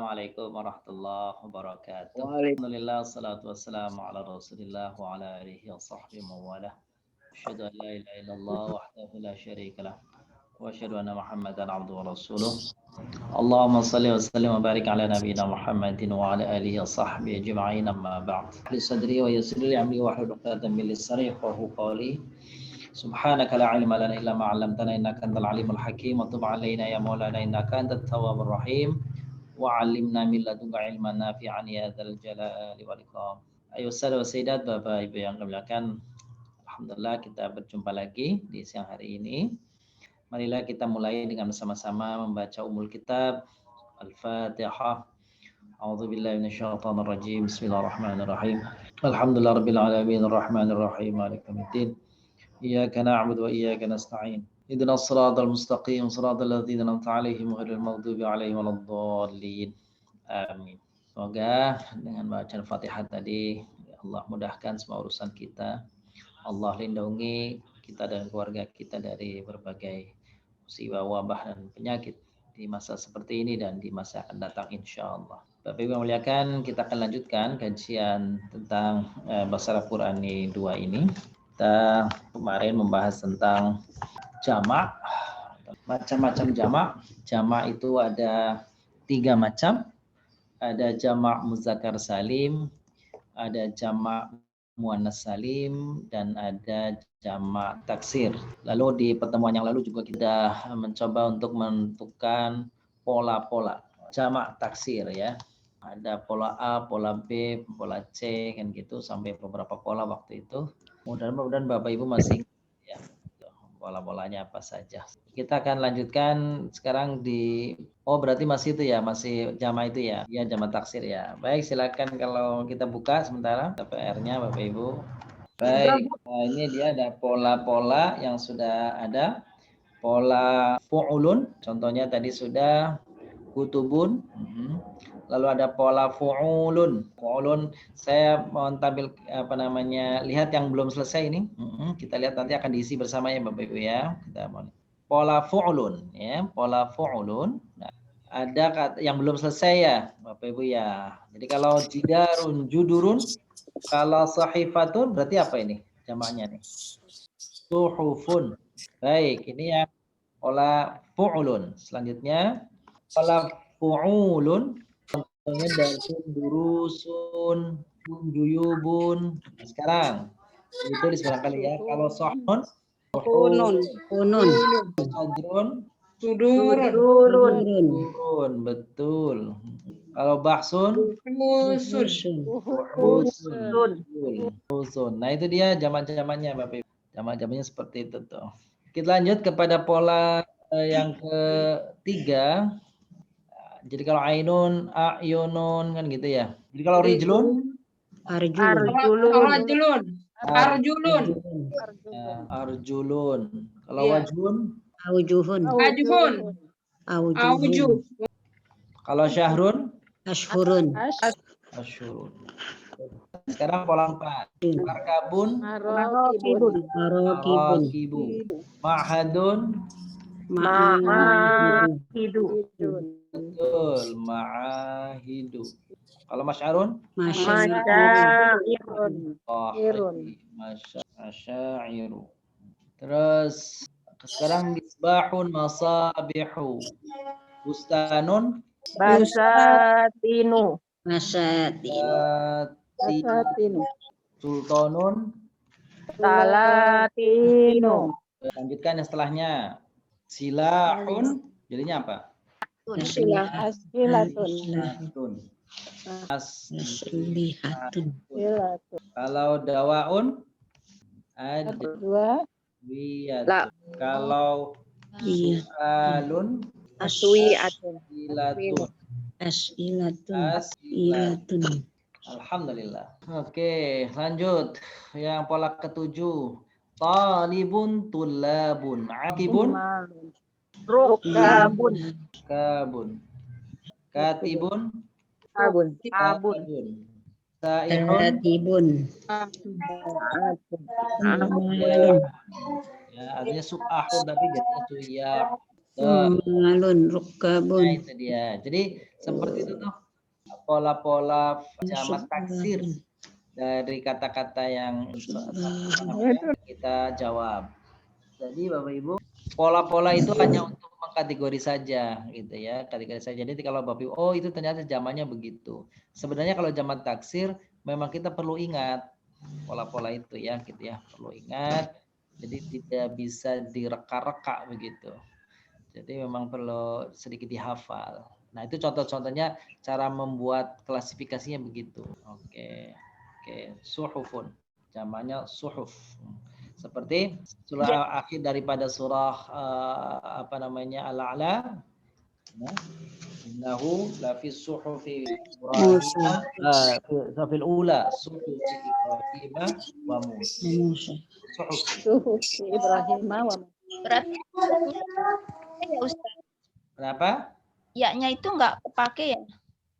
Assalamualaikum warahmatullahi wabarakatuh. Waalaikumsalam. Alhamdulillah, wassalatu wassalamu ala rasulillah wa ala alihi wa sahbihi mawalah. Asyhadu an la ilaha illallah wahdahu la syarika lah. Wa asyhadu anna Muhammadan abduhu wa rasuluh. Allahumma salli wa sallim wa barik ala nabiyyina Muhammadin wa ala alihi wa sahbihi ajma'in amma ba'd. Li sadri wa yassir li amri wa hlul 'uqdatam min lisani yafqahu qawli. Subhanaka la ilma lana illa ma 'allamtana innaka antal alimul hakim wa tub 'alaina ya maulana innaka antat tawwabur rahim. Wa'alimna min ladunka ilman nafi'an ya dzal jalali wal ikram. Ayo saudara sayyidat, Bapak Ibu yang kami muliakan, alhamdulillah kita berjumpa lagi di siang hari ini. Marilah kita mulai dengan sama-sama membaca Ummul Kitab Al-Fatihah. A'udzubillahi minasyaitonir rajim. Bismillahirrahmanirrahim. Alhamdulillahirabbil alamin arrahmanir rahim maliki yaumiddin. Iyyaka na'budu wa iyyaka nasta'in. Ihdinas siratal mustaqim siratal ladzina an'amta 'alaihim ghairil maghdubi 'alaihim waladdallin. Amin. Semoga dengan bacaan Fatihah tadi Allah mudahkan semua urusan kita. Allah lindungi kita dan keluarga kita dari berbagai musibah, wabah dan penyakit di masa seperti ini dan di masa akan datang insyaallah. Bapak Ibu yang muliakan, kita akan lanjutkan kajian tentang bahasa Al-Qur'an 2 ini. Kita kemarin membahas tentang jamak, macam-macam jamak. Jamak itu ada 3 macam. Ada jamak muzakkar salim, ada jamak muannas salim, dan ada jamak taksir. Lalu di pertemuan yang lalu juga kita mencoba untuk menentukan pola-pola jamak taksir ya. Ada pola A, pola B, pola C kan gitu sampai beberapa pola waktu itu. Mudah-mudahan Bapak Ibu masih ya pola-polanya apa saja. Kita akan lanjutkan sekarang di berarti masih itu ya, masih jamak itu ya. Ya, jamak taksir ya. Baik, silakan kalau kita buka sementara PR-nya Bapak Ibu. Baik, nah, ini dia ada pola-pola yang sudah ada. Pola fu'ulun, contohnya tadi sudah kutubun. Lalu ada pola fu'ulun. Fu'ulun, saya mau tampil lihat yang belum selesai ini. Kita lihat nanti akan diisi bersama ya Bapak Ibu ya. Kita mau pola fu'ulun ya, pola fu'ulun. Nah, ada kata yang belum selesai ya Bapak Ibu ya. Jadi kalau jidarun judurun, kalau sahifatun berarti apa ini jamaknya nih? Suhufun. Baik, ini ya pola fu'ulun. Selanjutnya pola fu'ulun, contohnya darsun, durusun, juyubun. Nah, sekarang ditulis barangkali ya. Kalau sohun, Kunun, sadrun, turun, betul. Kalau bahsun, usun. Nah itu dia jamak-jamaknya Bapak Ibu. Jamak-jamaknya seperti itu tuh. Kita lanjut kepada pola yang ketiga. Jadi kalau ainun, ayunun kan gitu ya. Jadi kalau rijlun, arjulun. Kalau wajhun, aujuhun, kalau syahrun, ashurun, asyurun. Sekarang pola 4. Markabun, marokibun, ma'hadun, betul, ma'ahidu. Kalau masyarun, masyairu. Terus sekarang misbahun, masabihu. Bustanun, masatinu, sultanun. salatinu, Lanjutkan yang setelahnya. Silahun, jadinya apa? Aslihatun. Kalau dawaun, adwiyatun. Kalau su'alun, as'ilatun. Alhamdulillah. Oke, lanjut. Yang pola ketujuh. Talibun, tulabun, akibun, kabun, katibun, Ratibun, ya, artinya su'ahun tapi jadinya suyah. Sumalun, rukabun. Nah, itu dia. Jadi seperti itu tuh pola-pola jamak taksir dari kata-kata yang kita jawab. Jadi Bapak Ibu, pola-pola itu hanya untuk mengkategori saja gitu ya, kategori saja. Jadi kalau Bapak Ibu, oh itu ternyata zamannya begitu. Sebenarnya kalau jamak taksir memang kita perlu ingat pola-pola itu ya gitu ya, perlu ingat. Jadi tidak bisa direka-reka begitu. Jadi memang perlu sedikit dihafal. Nah, itu contoh-contohnya cara membuat klasifikasinya begitu. Oke. Oke, suhufun. Jamaknya suhuf. Seperti surah akhir daripada surah Al-A'la. Ya. Innahu lafi suhufi Ibrahim fil ula suhufi Ibrahim wa Musa. Suhufi Ibrahim wa Musa. Berarti ya Ustaz. Kenapa? Ya-nya itu enggak kepake ya?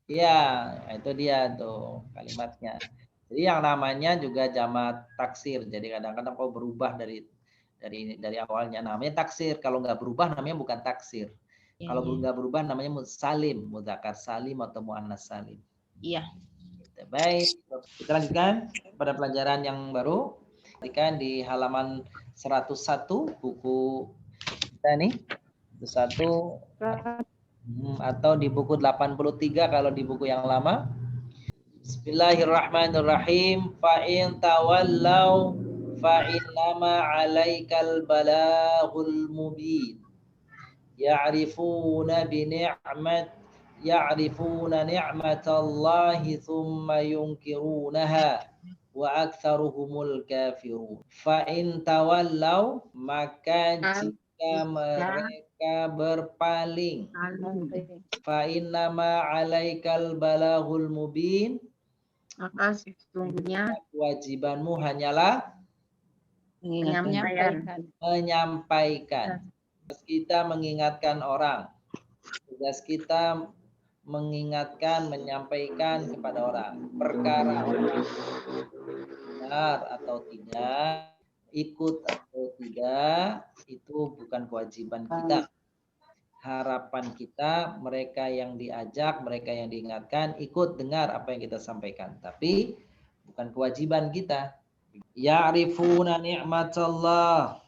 Iya, itu dia tuh kalimatnya. Jadi yang namanya juga jamak taksir. Jadi kadang-kadang kok berubah dari awalnya namanya taksir. Kalau nggak berubah namanya bukan taksir. Ya, Kalau nggak berubah namanya salim, mudzakkar salim atau muannas salim. Iya. Baik, kita lanjutkan pada pelajaran yang baru. Perhatikan di halaman 101 buku kita nih. 101 atau di buku 83 kalau di buku yang lama. Bismillahirrahmanirrahim. Fa in tawallaw fa innama 'alaikal balaghul mubin. Ya'rifuna ni'matallahi thumma yunkirunaha wa aktsaruhumul kafirun. Fa in tawallaw maka jika mereka berpaling, fa innama 'alaikal balaghul mubin, maka sesungguhnya kewajibanmu hanyalah menyampaikan. Tugas kita mengingatkan orang. Tugas kita mengingatkan, menyampaikan kepada orang. Perkara orang benar atau tidak, ikut atau tidak, itu bukan kewajiban kita. Harapan kita, mereka yang diajak, mereka yang diingatkan, ikut dengar apa yang kita sampaikan. Tapi bukan kewajiban kita. Ya'rifuna ni'matallah.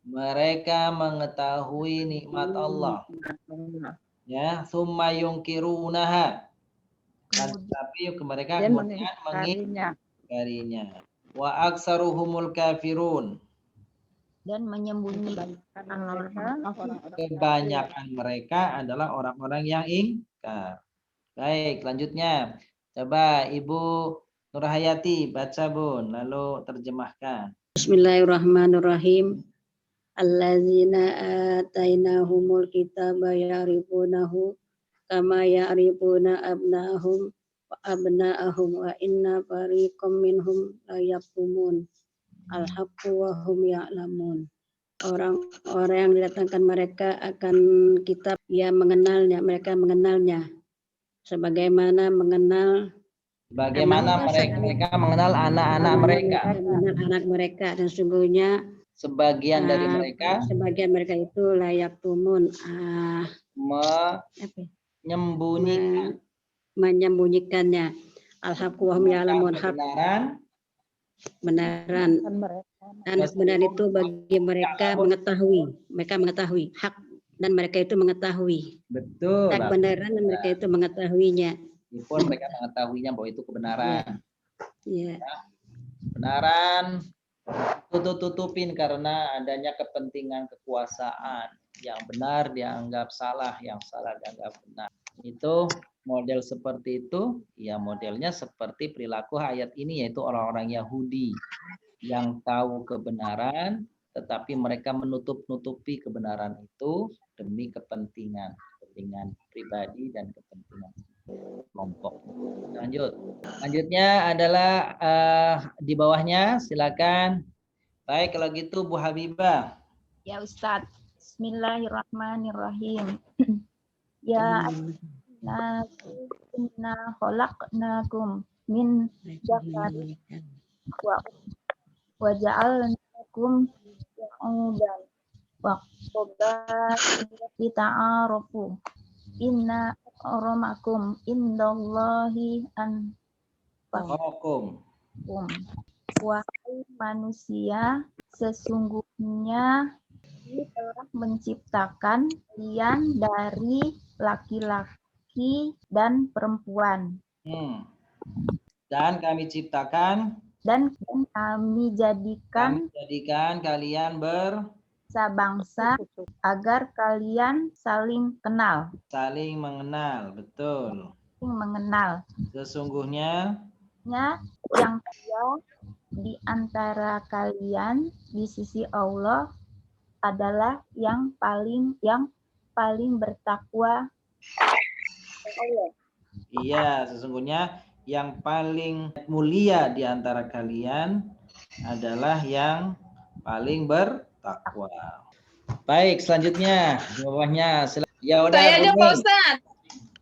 Mereka mengetahui nikmat Allah. Ya, summa yungkirunaha. Tapi mereka kemudian mengingkarinya. Wa aksaruhumul kafirun. Dan menyembunyikan Kebanyakan mereka adalah orang-orang yang ingkar. Baik, selanjutnya. Coba Ibu Nurhayati baca Bun, lalu terjemahkan. Bismillahirrahmanirrahim. Allazina atainahumul kitaba ya'rifunahu kama ya'rifuna abna'ahum wa abna'ahum wa inna fariqam minhum la yaktumun al-haqqu wa hum ya'lamun. Orang-orang yang didatangkan mereka akan kitab yang mengenalnya, mereka mengenalnya sebagaimana mereka mengenal anak-anak mereka. Anak mereka, dan sungguhnya sebagian dari mereka itu layak tumun menyembunyikannya. Al-haqqu wa hum ya'lamun. Kebenaran dan kebenaran itu bagi mereka mengetahui hak, dan mereka itu mengetahui. Betul. Kebenaran dan mereka itu mengetahuinya. Meskipun mereka mengetahuinya bahwa itu kebenaran. Iya. Kebenaran tutup-tutupin karena adanya kepentingan kekuasaan. Yang benar dianggap salah, yang salah dianggap benar. Itu model seperti itu, ya modelnya seperti perilaku ayat ini, yaitu orang-orang Yahudi yang tahu kebenaran, tetapi mereka menutup-nutupi kebenaran itu demi kepentingan pribadi dan kepentingan kelompok. Lanjutnya adalah di bawahnya, silakan. Baik, kalau gitu Bu Habibah. Ya Ustadz. Bismillahirrahmanirrahim. Ya inna khalaqnakum min dzakarin wa ja'alnakum syu'uban waqobati ta'arufu inna akramakum indallahi Hukum. Wahai manusia, sesungguhnya Dia telah menciptakan kalian dari laki-laki dan perempuan. Dan kami ciptakan, Dan kami jadikan kalian bangsa agar kalian saling kenal. saling mengenal. Betul. Saling mengenal. Sesungguhnya Yang kaya di antara kalian di sisi Allah adalah yang paling bertakwa Allah. iya, sesungguhnya yang paling mulia di antara kalian adalah yang paling bertakwa. Baik, selanjutnya di bawahnya. Ya udah. Saya aja Pak Ustaz.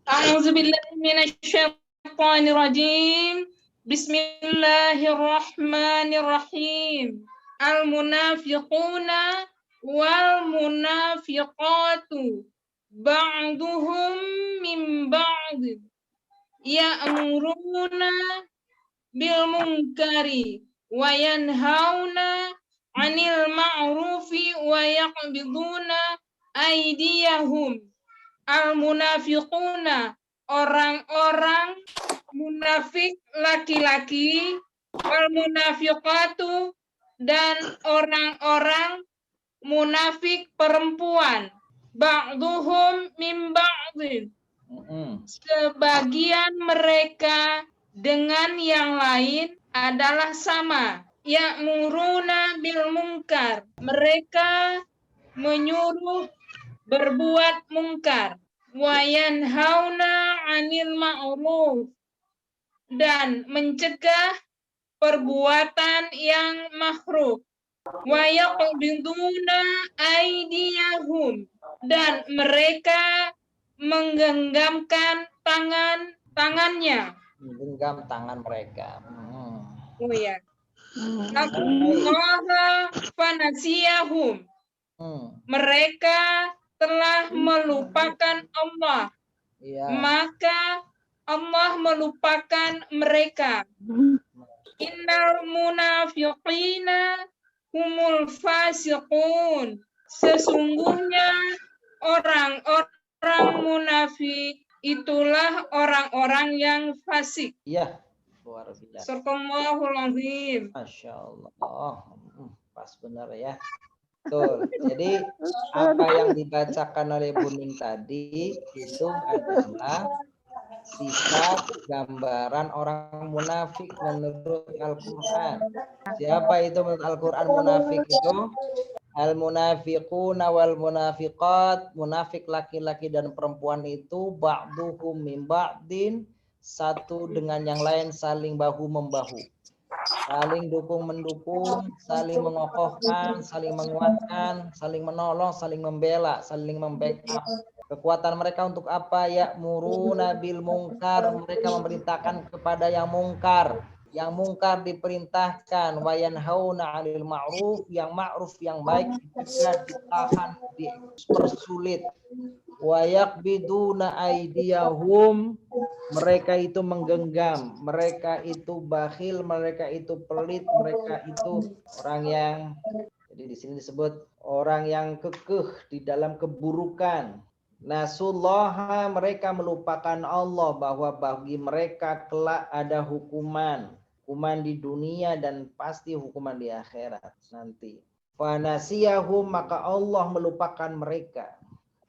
A'udzubillahi minasyaitonirrajim. Bismillahirrahmanirrahim. Al-munafiquna wal munafiqatu ba'duhum min ba'd ya'muruna bil munkari wa yanhauna 'anil ma'rufi wa yaqbiduna aydiyahum. Al-munafiquna, orang-orang munafik laki-laki, wal munafiqatu, dan orang-orang munafik perempuan. Ba'duhum min ba'din. Sebagian mereka dengan yang lain adalah sama. Ya'muruna bil munkar. Mereka menyuruh berbuat mungkar. Wa yanhauna 'anil ma'ruf. Dan mencegah perbuatan yang makruh. Wa yaqbiduna aydiyahum. Dan mereka menggenggamkan tangannya. Menggenggam tangan mereka. Oh ya. Allaha fanasiyahum. Mereka telah melupakan Allah. Iya. Maka Allah melupakan mereka. Innal munafiqina humul fasiqun. Sesungguhnya orang-orang munafik itulah orang-orang yang fasik. Iya. Luar biasa. Sadaqallahul azim. Masya Allah. Pas benar ya. Betul. Jadi apa yang dibacakan oleh Buning tadi itu adalah sifat gambaran orang munafik menurut Al-Quran. Siapa itu menurut Al-Quran munafik itu? Al-munafiquna wal munafiqat, munafik laki-laki dan perempuan itu ba'duhum min ba'din, satu dengan yang lain saling bahu-membahu. Saling dukung-mendukung, saling mengokohkan, saling menguatkan, saling menolong, saling membela, saling membackup. Kekuatan mereka untuk apa? Ya'muruna bil munkar, mereka memerintahkan kepada yang mungkar. Yang mungkar diperintahkan, wa yanhauna 'anil ma'ruf, yang ma'ruf yang baik dicegah, ditahan, dipersulit. Wa yaqbiduna aydiyahum, mereka itu menggenggam, mereka itu bakhil, mereka itu pelit, mereka itu orang yang, jadi di sini disebut orang yang kekeh di dalam keburukan. Nasullaha, mereka melupakan Allah, bahwa bagi mereka kelak ada hukuman di dunia dan pasti hukuman di akhirat nanti. Fanasiyahum, maka Allah melupakan mereka,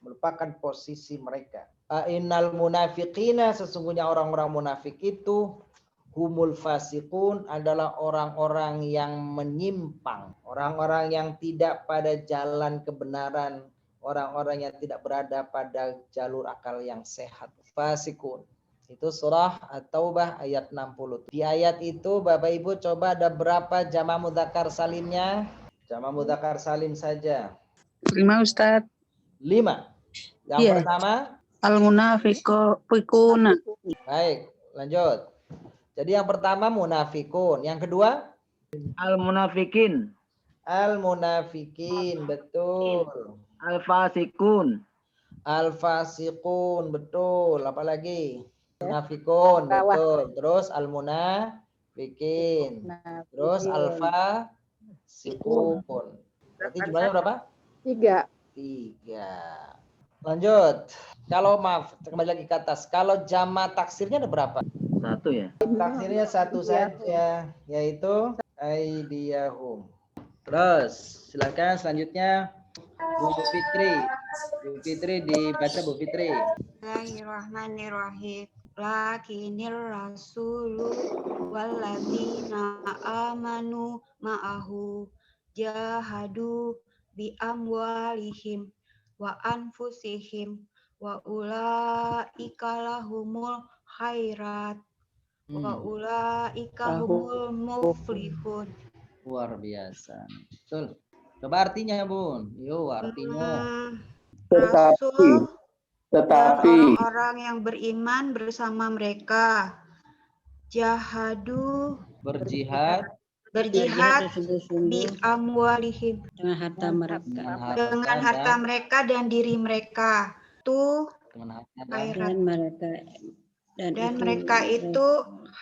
melupakan posisi mereka. Innal munafiqina, sesungguhnya orang-orang munafik itu humul fasiqun, adalah orang-orang yang menyimpang, orang-orang yang tidak pada jalan kebenaran, orang-orang yang tidak berada pada jalur akal yang sehat. Fasikun. Itu surah At-Taubah ayat 60. Di ayat itu Bapak Ibu coba ada berapa jama' mudzakkar salimnya? Jama' mudzakkar salim saja. 5 Ustaz. 5. Yang pertama Al-munafiquna. Baik, lanjut. Jadi yang pertama munafikun, yang kedua Al-munafikin. Al-munafikin, betul. Al-fasikun. Al-fasiqun, betul. Apalagi? Munafikun, betul. Terus al-munafikin. Terus al-fasiqun. Berarti jumlahnya berapa? 3. 3. Lanjut. Kalau maaf, kembali lagi ke atas. Kalau jama taksirnya ada berapa? 1 ya. Taksirnya 1 saja, yaitu aidiyahum. Terus, silakan selanjutnya Bu Fitri. Bu Fitri dibaca Bu Fitri. Bismillahirrahmanirrahim. Lakinir rasulu walladzina amanu ma'ahu jahadu bi amwalihim wa anfusihim wa ulaika lahumul khairat wa ulaika humul muflihun. Luar biasa. Betul. Coba artinya, Bun. Yuk, artinya. Rasul dan Tetapi orang-orang yang beriman bersama mereka jahadu Berjihad berjihad bi sungguh-sungguh amwalihim dengan harta mereka dengan harta mereka dan diri mereka itu dengan harta khairat dan mereka itu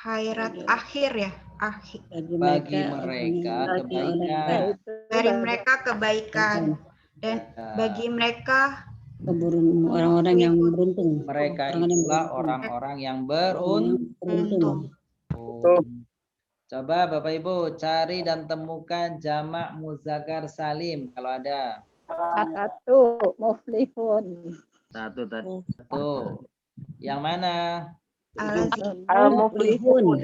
khairat akhir ya akhir bagi mereka kebaikan. dari mereka kebaikan dan bagi mereka orang-orang yang beruntung. Mereka Orang-orang yang itulah beruntung. orang-orang yang beruntung. Coba Bapak Ibu cari dan temukan jamak muzakkar salim kalau ada. 1. Muflihun. 1 tadi. Tuh. Yang mana? Al-muflihun.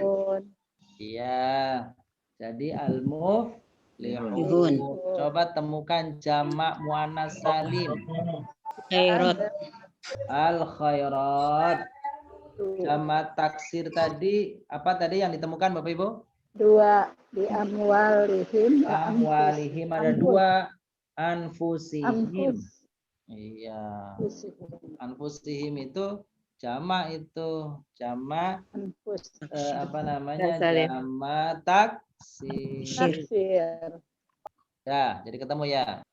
Iya. Jadi al-muflihun. Muflihun. Coba temukan jamak muannas salim. Khairat. Al-khairat. Jamak taksir tadi apa tadi yang ditemukan Bapak Ibu? 2. Di amwalihim. Amwalihim ada 2. Anfusihim. Iya. Anfusihim itu jamak jamak apa namanya? Jamak taksir. Ya, jadi ketemu ya.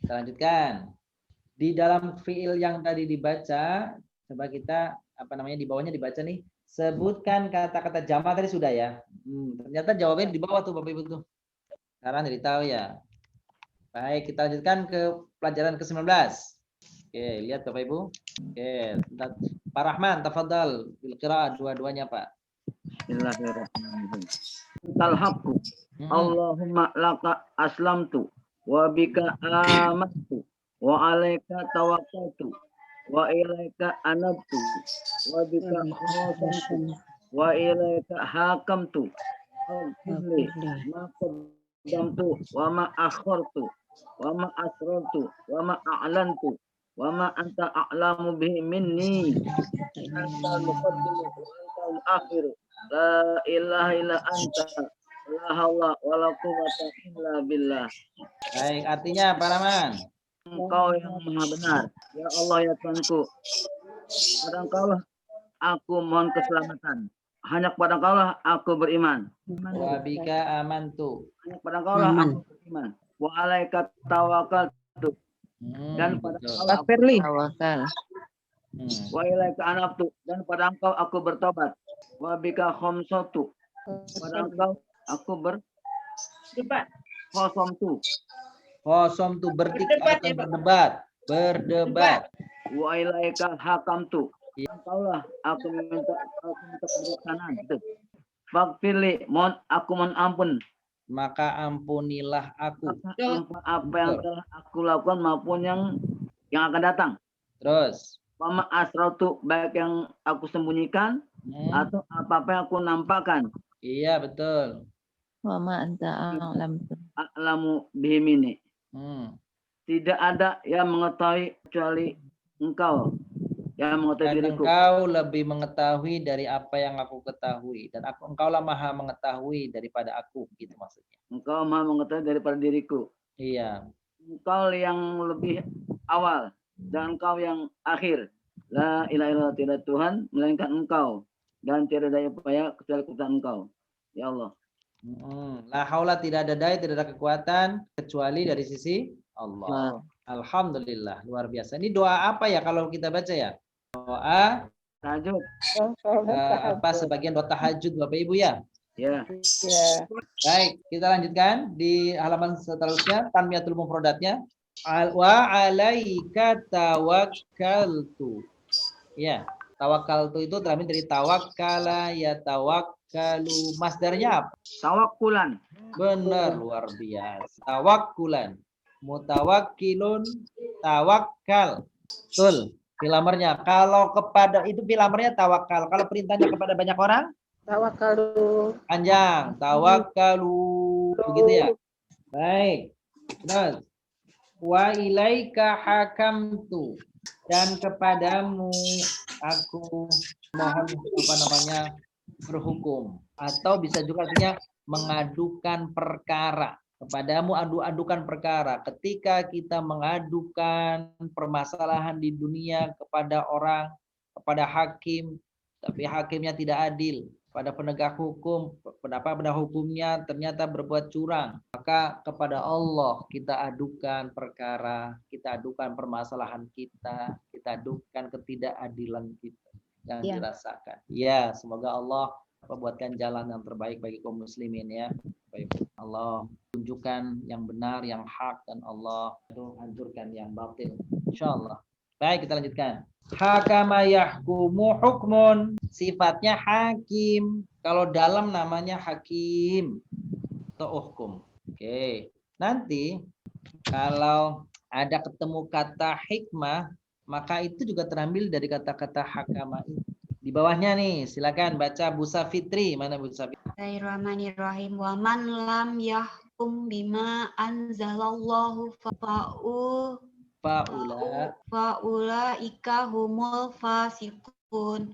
Kita lanjutkan. Di dalam fiil yang tadi dibaca, coba kita apa namanya di bawahnya dibaca nih. Sebutkan kata-kata jamak tadi sudah ya. Ternyata jawabannya di bawah tuh Bapak Ibu tuh. Sekarang jadi tahu ya. Baik, kita lanjutkan ke pelajaran ke-19. Oke, lihat Bapak Ibu. Oke, Pak Rahman, tafadhal bil qiraah dua-duanya, Pak. Bismillahirrahmanirrahim. Tal haqqu. Allahumma laka aslamtu wa bika amantu wa alaika tawakkaltu wa ilaika anabtu wa bika khasamtu wa ilaika hakamtu ma qaddamtu wa ma akhartu wa ma asrartu wa ma a'lantu wa ma anta a'lamu bihi minni anta muqaddimu wa anta al-akhiru la ilaha illa anta la haula wa la quwwata illa billah. Baik, artinya Pak Rahman. Engkau yang maha benar, ya Allah ya Tuhanku. Kepada Engkaulah aku mohon keselamatan. Hanya kepada Engkaulah aku beriman. Wa bika amantu. Hanya kepada Engkaulah aku beriman. Wa alaika tawakkaltu. Dan pada Engkau aku bertawakal. Wa ilaika anabtu. Dan pada Engkau aku bertobat. Wa bika khamsatu. Pada Engkau aku berdebat. Kosong tuh berdebat. Wa ilaika hakamtu. Engkaulah aku minta kebijaksanaan. Fakfirli, mohon ampun. Maka ampunilah aku. Apa yang telah aku lakukan maupun yang akan datang. Terus. Wama asratu, baik yang aku sembunyikan atau apa yang aku nampakkan. Iya betul. Wama anta a'lamu bihimini. Tidak ada yang mengetahui kecuali engkau yang mengetahui diriku. Engkau lebih mengetahui dari apa yang aku ketahui dan engkaulah maha mengetahui daripada aku, gitu maksudnya. Engkau maha mengetahui daripada diriku. Iya. Engkau yang lebih awal dan engkau yang akhir. La ilaha illallah, tidak Tuhan melainkan engkau dan tidak ada upaya kecuali kepada engkau. Ya Allah. La haula, tidak ada daya, tidak ada kekuatan kecuali dari sisi Allah. Alhamdulillah, luar biasa. Ini doa apa ya kalau kita baca ya? Doa Tahajud. apa sebagian doa tahajud Bapak Ibu ya? Ya. Ya. Baik, kita lanjutkan di halaman seterusnya, tanmiyatul mufradatnya. Wa alaika tawakkaltu. Ya, tawakkaltu itu terambil dari tawakkala ya tawakkalu. Masdarnya apa? Tawakkulan. Benar, luar biasa. Tawakkulan. Mutawakkilun, tawakkal. Betul. Filamernya. Kalau kepada itu filamernya tawakal. Kalau perintahnya kepada banyak orang Tawakkalu. panjang. Tawakkalu. Begitu ya. Baik. Terus. Wa ilaika hakamtu, dan kepadamu aku mohon berhukum, atau bisa juga artinya mengadukan perkara. Kepadamu adukan perkara. Ketika kita mengadukan permasalahan di dunia kepada orang, kepada hakim, tapi hakimnya tidak adil, pada penegak hukum, pada hukumnya ternyata berbuat curang, maka kepada Allah kita adukan perkara, kita adukan permasalahan kita adukan ketidakadilan kita yang dirasakan. Ya, semoga Allah membuatkan jalan yang terbaik bagi kaum muslimin ya. Baik. Allah tunjukkan yang benar, yang hak, dan Allah itu hancurkan yang batil. Insyaallah. Baik, kita lanjutkan. Hakama yahkumu hukmun, sifatnya hakim. Kalau dalam namanya hakim atau hukum. Oke. Nanti kalau ada ketemu kata hikmah, maka itu juga terambil dari kata-kata hakama itu. Di bawahnya nih, silakan baca Bu Safitri. Mana Bu Safitri? Bismillahirrahmanirrahim. Wa man lam yahkum bima anzalallahu Faula ika humul fasikun.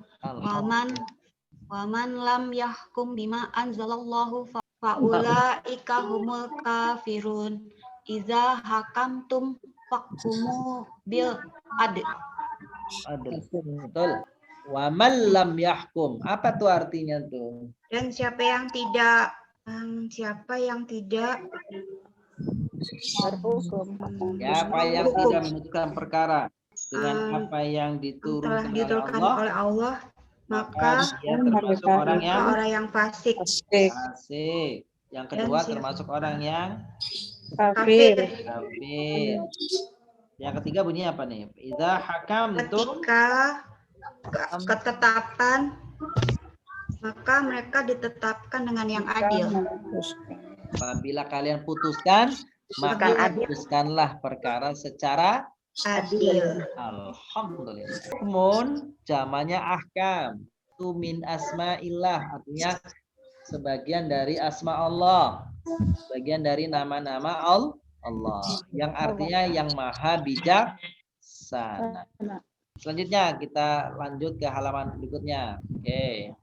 Waman lam yahkum bima anzalallahu faula ika humul kafirun. Iza hakamtum fahkumu bil adl. Betul. Waman lam yahkum. Apa tuh artinya tuh? Dan siapa yang tidak Berhukum. Siapa yang tidak menentukan perkara dengan apa yang telah diturunkan diturunkan oleh oleh Allah, maka dia termasuk orang yang fasik. fasik. Yang kedua termasuk orang yang Kafir. kafir. Yang ketiga bunyinya apa nih? Idza hakam itu Ketika ketetapan, maka mereka ditetapkan dengan yang adil. apabila kalian putuskan, maka putuskanlah perkara secara Adil. alhamdulillah. Hukmun jamanya ahkam. Itu min asma'illah, artinya sebagian dari asma Allah, bagian dari nama-nama Allah, yang artinya yang maha bijaksana. Selanjutnya kita lanjut ke halaman berikutnya. Oke.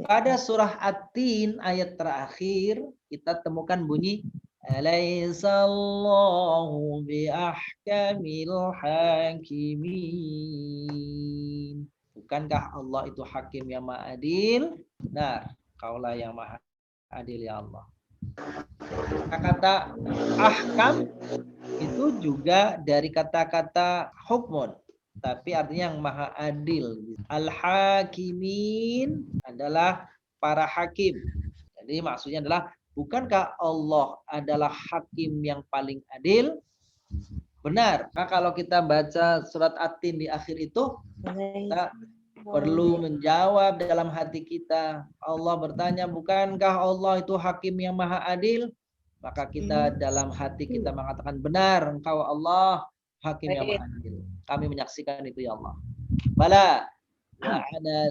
Pada surah At-Tin ayat terakhir kita temukan bunyi Alaihissallahu biahkamil hakimin. Bukankah Allah itu hakim yang maha adil? Benar, kaulah yang maha adil ya Allah. Kata ahkam itu juga dari kata-kata hukmun, tapi artinya yang maha adil. Al-hakimin adalah para hakim. Jadi maksudnya adalah, bukankah Allah adalah hakim yang paling adil? Benar. Nah, kalau kita baca surat At-Tin di akhir itu, kita perlu menjawab dalam hati kita. Allah bertanya, bukankah Allah itu hakim yang maha adil? Maka kita dalam hati kita mengatakan, benar, engkau Allah hakim yang maha adil. Kami menyaksikan itu ya Allah. Bala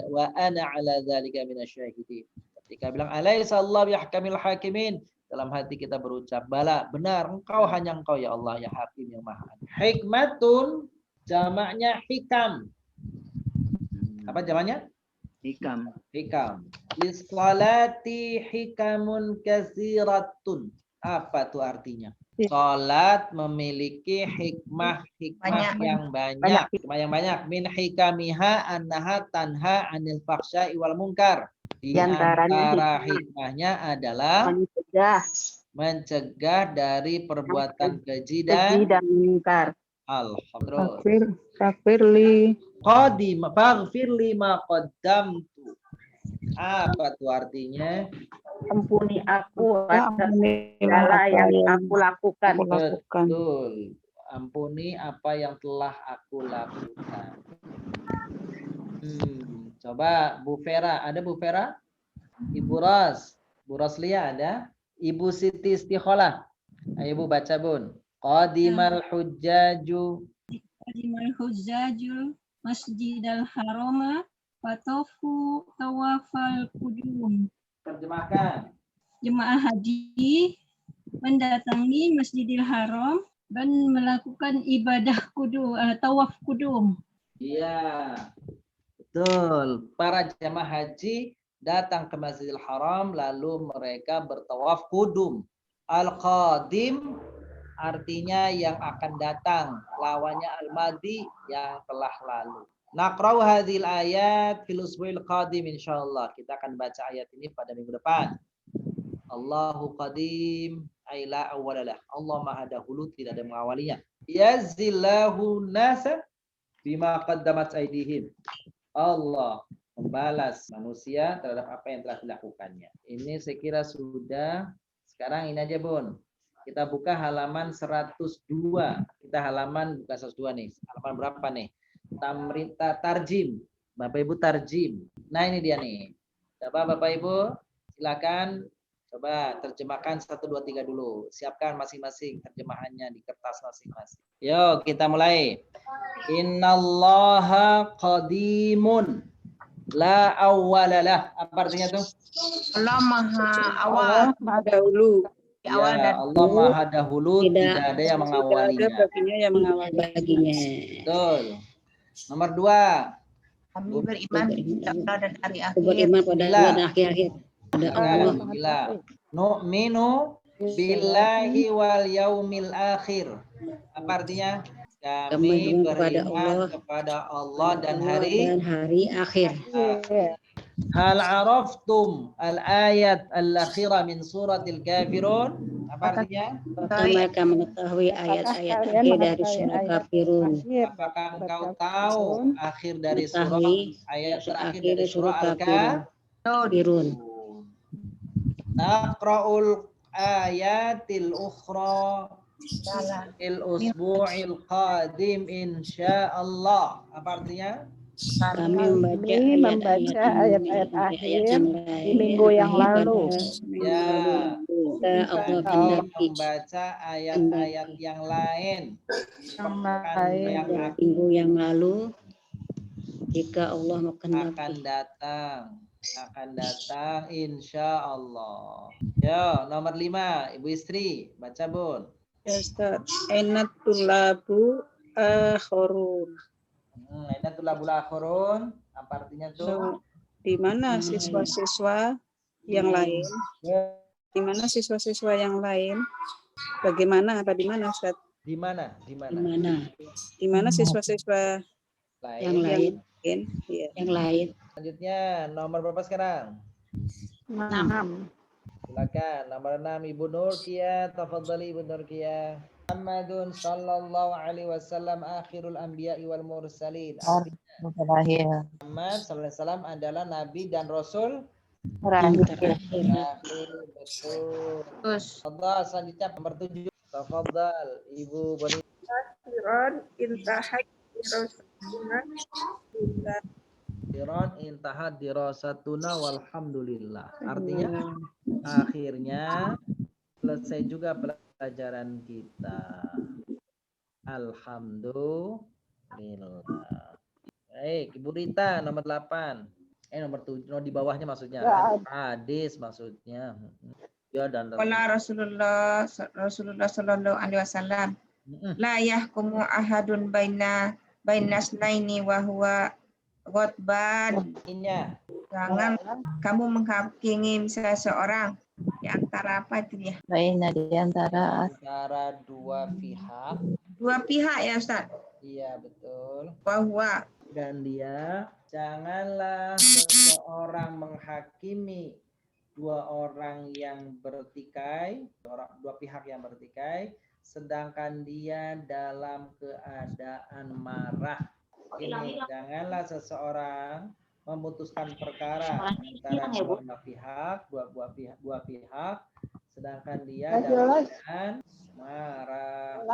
wa ana ala dzalika minasyahidin. Ketika bilang alaisa Allah bihkamil hakimin, dalam hati kita berucap, bala, benar, hanya engkau ya Allah ya hakim yang maha adil. Hikmatun jamaknya hikam. Apa jamaknya? Hikam. Hikam. Lis-salati hikamun katsiratun. Apa tuh artinya? Salat memiliki hikmah yang banyak. Hikmah yang banyak. Min hikamiha annaha tanha anil fahsya'i wal munkar. Di Di antaranya antara hikmahnya adalah mencegah dari perbuatan keji keji dan dan mungkar. alhamdulillah. Takfirli. Faghfir lima qaddamtu. Apa tuh artinya? Ampuni aku atas Ampuni segala yang yang aku lakukan. Betul. Ampuni apa yang telah aku lakukan. Coba Bu Vera, ada Bu Vera? Ibu Ros, Bu Roslia ada? Ibu Siti Istikholah. Ayo Bu baca Bun. Qadimal hujjaju. Qadimal hujjajul masjidal harama fatofu tawafal qudum. Terjemahkan. Jemaah haji mendatangi Masjidil Haram dan melakukan ibadah tawaf qudum. Iya. Betul. Para jemaah haji datang ke Masjidil Haram lalu mereka bertawaf qudum. Al-qadim artinya yang akan datang, lawannya al-madi yang telah lalu. Naqra'u hadhil ayat fil usbu'il qadim insyaallah. Kita akan baca ayat ini pada minggu depan. Allahu qadim ay la awwalalah. Allah Maha dahulu, tidak ada mengawalinya. Yazillahu nasa bima qaddamat aydihim. Allah membalas manusia terhadap apa yang telah dilakukannya. Ini saya kira sudah. Sekarang ini aja Bun. Kita buka halaman 102. Kita halaman buka 102 nih. Halaman berapa nih? Tarjim. Bapak Ibu tarjim. Nah ini dia nih. Coba Bapak Ibu silakan coba terjemahkan 1, 2, 3 dulu. Siapkan masing-masing terjemahannya di kertas masing-masing. Yuk kita mulai. Innallaha qadimun la awwalalah. Apa artinya tuh? Allah maha awal. Maha dahulu. Ya, Allah Maha dahulu, tidak ada yang mengawalinya. baginya. Betul. Nomor 2. Kami beriman kepada Allah dan hari akhir. Beriman pada Allah dan akhir-akhir. Pada Allah. Bila nu'minu billahi wal yaumil akhir. Apa artinya? Kami beriman kepada Allah dan hari akhir. Hal araftum al-ayat al-akhirah min suratil kafirun? Apa artinya? Mereka mengetahui ayat-ayat akhir dari surah Kafirun. Apakah engkau tahu akhir dari surah ayat terakhir dari surah Al-Kafirun? Naqra'ul ayatil ukhra il usbu'il qadim insyaallah. Apa artinya? Kami membaca ayat-ayat akhir di minggu yang lalu. Ya, kita membaca ayat-ayat yang lain minggu yang lalu jika Allah akan datang insya Allah. Yo, nomor 5 Ibu Istri baca Bun. Ya Ustaz, ainatulabu akhirun. Ainatulabul akhirun, apa artinya tuh? Di mana siswa-siswa yang lain? Di mana siswa-siswa yang lain? Bagaimana? Apa di mana, Ustaz? Di mana? Di mana siswa-siswa yang lain? Iya. Yang lain. Selanjutnya nomor berapa sekarang? 6. Silakan nomor 6 Ibu Nurkia, tafadhali Ibu Nurkia. Muhammadun sallallahu alaihi wasallam akhirul anbiya'i wal mursalin. Muhammad sallallahu alaihi wasallam adalah nabi dan rasul terakhir. Betul. Tafadhal selanjutnya nomor 7. Tafadhal Ibu Boni. Akhiran intahat dirasatuna walhamdulillah. Artinya akhirnya selesai juga pelajaran kita. Alhamdulillah. Baik, Ibu Rita nomor 8. Nomor 7, di bawahnya maksudnya. Hadis maksudnya. Ya dan Rasulullah sallallahu alaihi wasallam. La yahkumu ahadun bainasnaini wa huwa ghadban. Jangan kamu menghakimi seseorang di antara apa itu ya? Di antara dua pihak. Dua pihak ya Ustaz? Iya betul. Bahwa dan dia Janganlah seseorang menghakimi dua orang yang bertikai, dua pihak yang bertikai, sedangkan dia dalam keadaan marah. Ini, janganlah seseorang memutuskan perkara antara dua pihak, dua pihak, sedangkan dia dalam keadaan marah.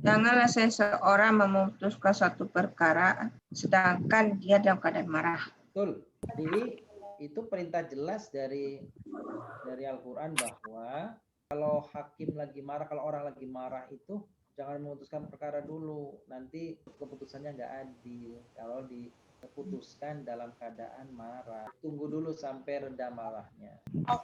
Janganlah seseorang memutuskan satu perkara sedangkan dia dalam keadaan marah. Betul. Jadi itu perintah jelas dari Al-Quran bahwa kalau hakim lagi marah, kalau orang lagi marah itu jangan memutuskan perkara dulu. Nanti keputusannya nggak adil kalau diputuskan dalam keadaan marah. Tunggu dulu sampai reda marahnya.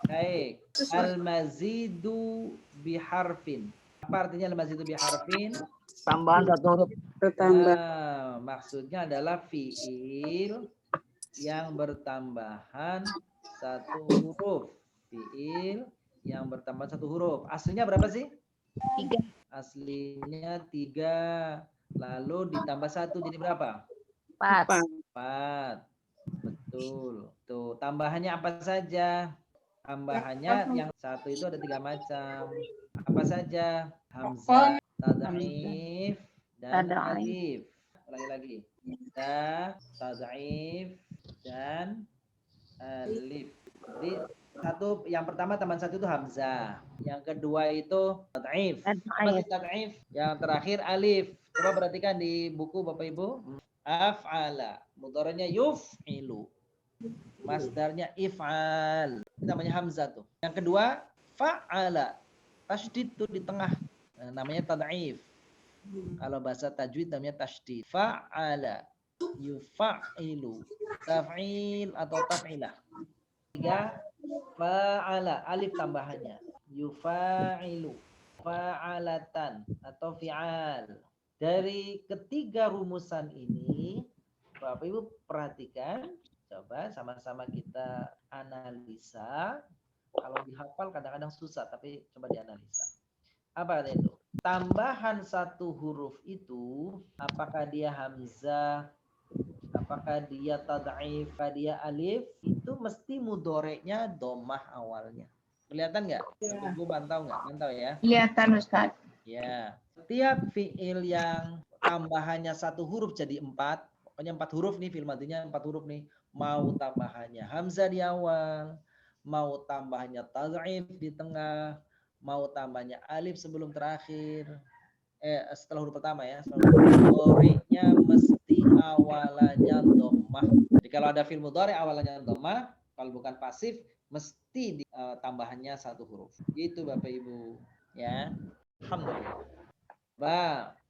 Baik. Al-mazidu biharfin. Apa artinya al-mazidu biharfin? Tambahan satu huruf. Bertambah. Maksudnya adalah fiil yang bertambahan satu huruf. Fiil yang bertambah satu huruf. Aslinya berapa sih? 3. Aslinya 3. Lalu ditambah 1 jadi berapa? 4. 4. Betul. Tuh, tambahannya apa saja? Tambahannya yang satu itu ada 3 macam. Apa saja? Hamzah, tad'if, dan alif. Lagi-lagi. Hamzah, tad'if, dan alif. Jadi yang pertama tambahan satu itu hamzah, yang kedua itu tad'if, tad'if, yang terakhir alif. Coba perhatikan di buku Bapak Ibu. Af'ala, mudhari'nya yuf'ilu, masdarnya if'al. Ini namanya hamzah tuh. Yang kedua fa'ala, tasydid tuh di tengah, namanya tad'if. Kalau bahasa tajwid namanya tasydid. Fa'ala, yufa'ilu, taf'il atau taf'ilah. 3 fa'ala, alif tambahannya, yufa'ilu, fa'alatan atau fi'al. Dari ketiga rumusan ini, Bapak Ibu perhatikan, coba sama-sama kita analisa. Kalau dihafal kadang-kadang susah, tapi coba dianalisa. Apa itu? Tambahan satu huruf itu, apakah dia hamzah, apakah dia tad'if, apakah dia alif, itu mesti mudhoreknya dhammah awalnya. Kelihatan nggak? Ibu pantau nggak? Pantau ya? Kelihatan Ustaz. Ya. Setiap fiil yang tambahannya satu huruf jadi 4, pokoknya 4 huruf nih, fiil madinya 4 huruf nih. Mau tambahannya hamzah di awal, mau tambahnya tad'if di tengah, mau tambahnya alif sebelum terakhir. Setelah huruf pertama ya, mudhari'nya mesti awalannya dhammah. Jadi kalau ada fi'il mudhari' awalannya dhammah, kalau bukan pasif mesti tambahannya satu huruf. Itu Bapak Ibu, ya. Alhamdulillah.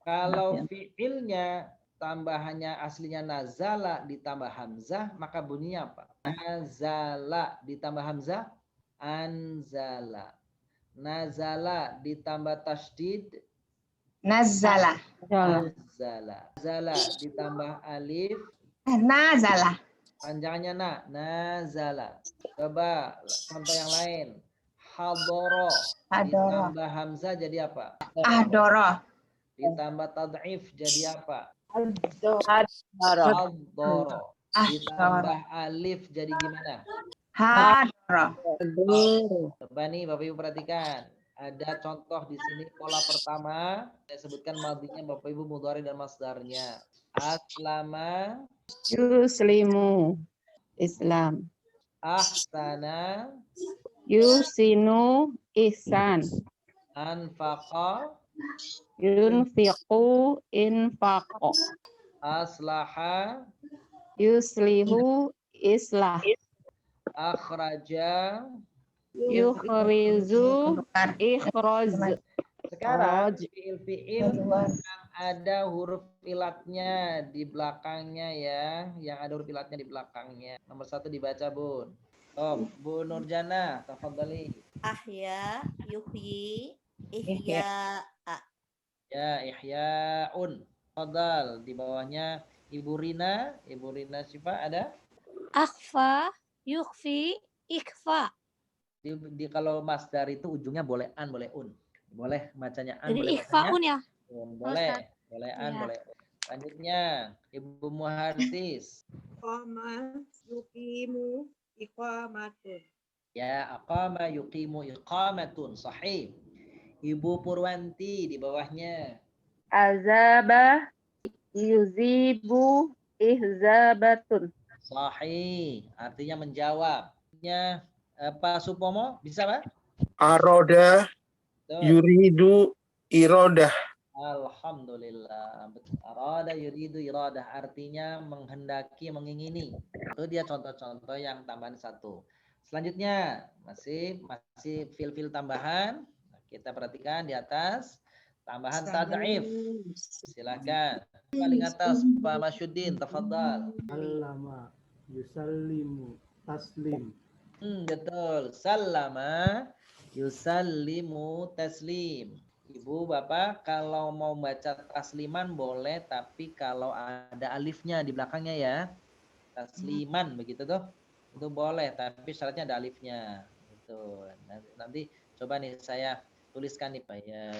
Kalau fi'ilnya tambahannya aslinya nazala ditambah hamzah, maka bunyinya apa? Nazala ditambah hamzah, anzala. Nazala ditambah tasydid, Nazala. nazala. Nazala ditambah alif, Nazala. panjangannya nazala. Coba contoh yang lain. Hadoro ditambah hamzah jadi apa? Ahdoro. Ditambah tad'if jadi apa? Adoro. Hadoro. Ditambah alif jadi gimana? Hadoro. Coba nih Bapak Ibu perhatikan. Ada contoh di sini pola pertama. Saya sebutkan madinya Bapak Ibu mudhari dan masdarnya. Aslama, Yuslimu, Islam. ahsana, Yusinu, ihsan. anfaqa, Yunfiqu, infaqo. aslaha, Yuslihu, islah. akhraja. Yukhrizu, ikhraj. Sekarang fiil-fiil yang ada huruf ilatnya di belakangnya ya, yang ada huruf ilatnya di belakangnya. Nomor 1 dibaca Bun. Bu Nurjana, tafadhali. Ahya, yuhyi, ihya. Ya, ihyaun. Fadal, di bawahnya Ibu Rina Syifa ada? Akhfa, yukhfi, ikfa. Kalau masdar itu ujungnya boleh an, boleh un. Boleh bacanya an, Jadi boleh ikhfaun ya? un. Boleh an, Ya. boleh. Selanjutnya, Ibu Muharsis. Qama yuqimu iqamatun. Ya, aqama yuqimu iqamatun. Sahih. Ibu Purwanti di bawahnya. Azaba yuzibu ihzabatun. Sahih. Artinya menjawab. Artinya, Pak Supomo, bisa Pak? Aroda Betul. yuridu irodah. Alhamdulillah. Arada yuridu iradah. Artinya menghendaki, mengingini. Itu dia contoh-contoh yang tambahan satu. Selanjutnya, masih fil-fil tambahan. Kita perhatikan di atas. Tambahan tad'if. Silakan. Paling atas Pak Masyuddin, tafadhal. Allama yusallimu taslim. Betul. Sallama yusallimu taslim. Ibu, Bapak, kalau mau baca tasliman boleh, tapi kalau ada alifnya di belakangnya ya. Tasliman, begitu tuh. Itu boleh, tapi syaratnya ada alifnya. Gitu. Nanti coba nih saya tuliskan nih Pak ya,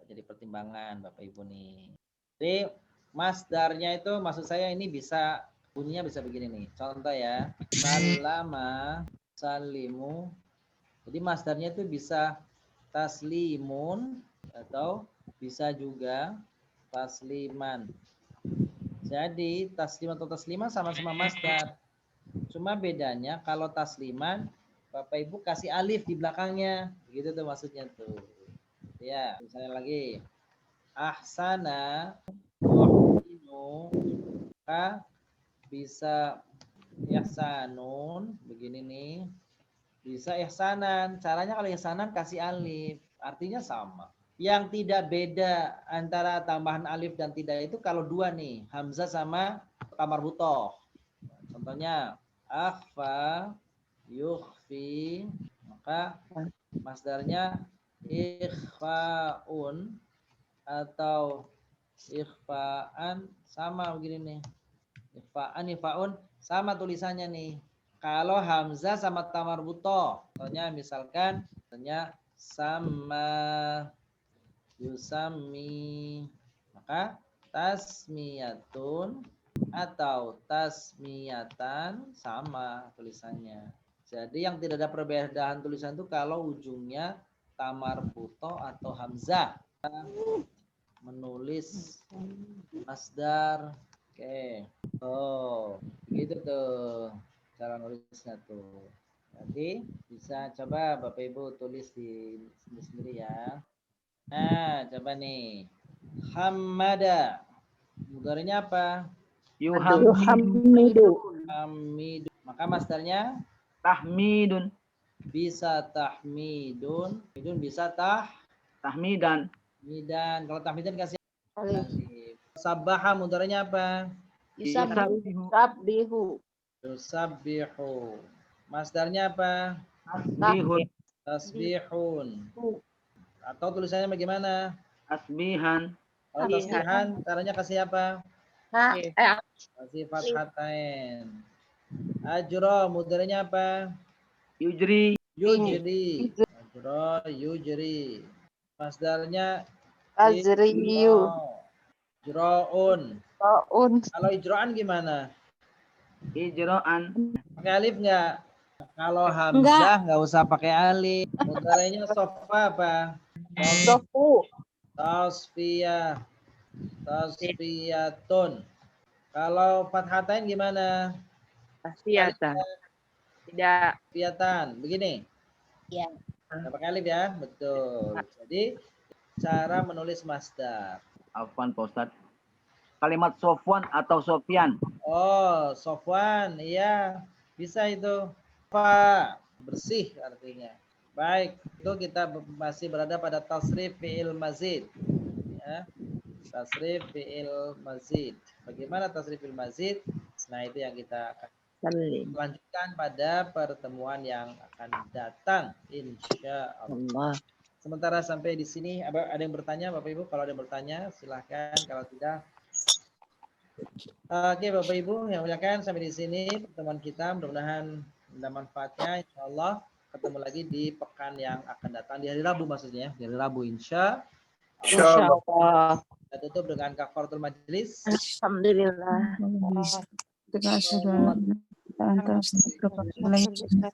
jadi pertimbangan Bapak Ibu nih. Jadi masdarnya itu maksud saya ini bisa bunyinya bisa begini nih. Contoh ya. Sallama, salimu. Jadi masdarnya itu bisa taslimun atau bisa juga tasliman. Jadi taslim atau tasliman sama-sama masdar. Cuma bedanya kalau tasliman Bapak Ibu kasih alif di belakangnya. Begitu tuh maksudnya tuh. Ya, misalnya lagi. Ahsana yuhsinu, maka bisa ihsanun begini nih. Bisa ihsanan. Caranya kalau ihsanan kasih alif, artinya sama. Yang tidak beda antara tambahan alif dan tidak itu kalau dua nih, hamzah sama tamarbutoh. Contohnya akhfa, yukhfi, maka masdarnya ikhfaun atau ikhfaan sama begini nih. Ikhfaan, ikhfaun sama tulisannya nih. Kalau hamzah sama tamarbutoh, contohnya misalkan contohnya sama yusami, maka tasmiyatun atau tasmiyatan sama tulisannya. Jadi yang tidak ada perbedaan tulisan itu kalau ujungnya tamarbutoh atau hamzah. Menulis masdar. Oke. Oh, gitu tuh cara nulisnya tuh. Nanti bisa coba Bapak Ibu tulis di sendiri ya. Nah, coba nih. Hamada. Mudhari'nya apa? Yuhamidu. Hamidu. Maka masdarnya Tahmidun. Bisa tahmidun. Tahmidun bisa tahmidan. Tahmidan. Kalau tahmidan kasih alif. Sabbaha mudhari'nya apa? Yusabbihu. Yusabbihu. Masdarnya apa? Tasbihun. Tasbihun. Atau tulisannya bagaimana? Tasbihan. Kalau tasbihan, caranya kasih apa? Kasih fathatain. Ajro, mudhari'nya apa? Yujri. Yujri. Ajro, yujri. Masdarnya Azriyu. Ijro'un. Kalau ijro'an gimana? Ijro'an. Pakai alif nggak? Kalau hamzah nggak usah pakai alif. Mudhari'nya sofa apa? Sofu. Tasfiyah. Tasfiyatun. Kalau fathatain gimana? Tasfiyatan. Tidak. Tasfiyatan. Begini. Ya. Nggak pakai alif ya? Betul. Jadi cara menulis masdar. Afwan Pak Ustadz. Kalimat Sofwan atau Sofyan. Oh, Sofwan, iya bisa itu. Fa, bersih artinya. Baik, itu kita masih berada pada tasrif fi'il mazid. Ya. Tasrif fi'il mazid. Bagaimana tasrif fi'il mazid? Nah, itu yang kita akan lanjutkan pada pertemuan yang akan datang, insya Allah. Sementara sampai di sini, ada yang bertanya, Bapak Ibu? Kalau ada yang bertanya, silahkan. Kalau tidak, oke Bapak Ibu, yang muliakan sampai di sini pertemuan kita. Mudah-mudahan ada manfaatnya. Insya Allah ketemu lagi di pekan yang akan datang, di hari Rabu maksudnya, di hari Rabu insya Allah. Kita tutup dengan kafaratul majlis. Alhamdulillah.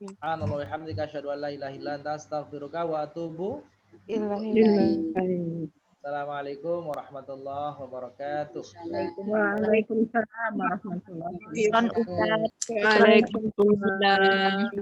Subhanallah wa bihamdika asyhadu an la ilaha illa anta astaghfiruka wa atubu. Assalamualaikum warahmatullahi wabarakatuh. Waalaikumsalam warahmatullahi wabarakatuh. Waalaikumsalam.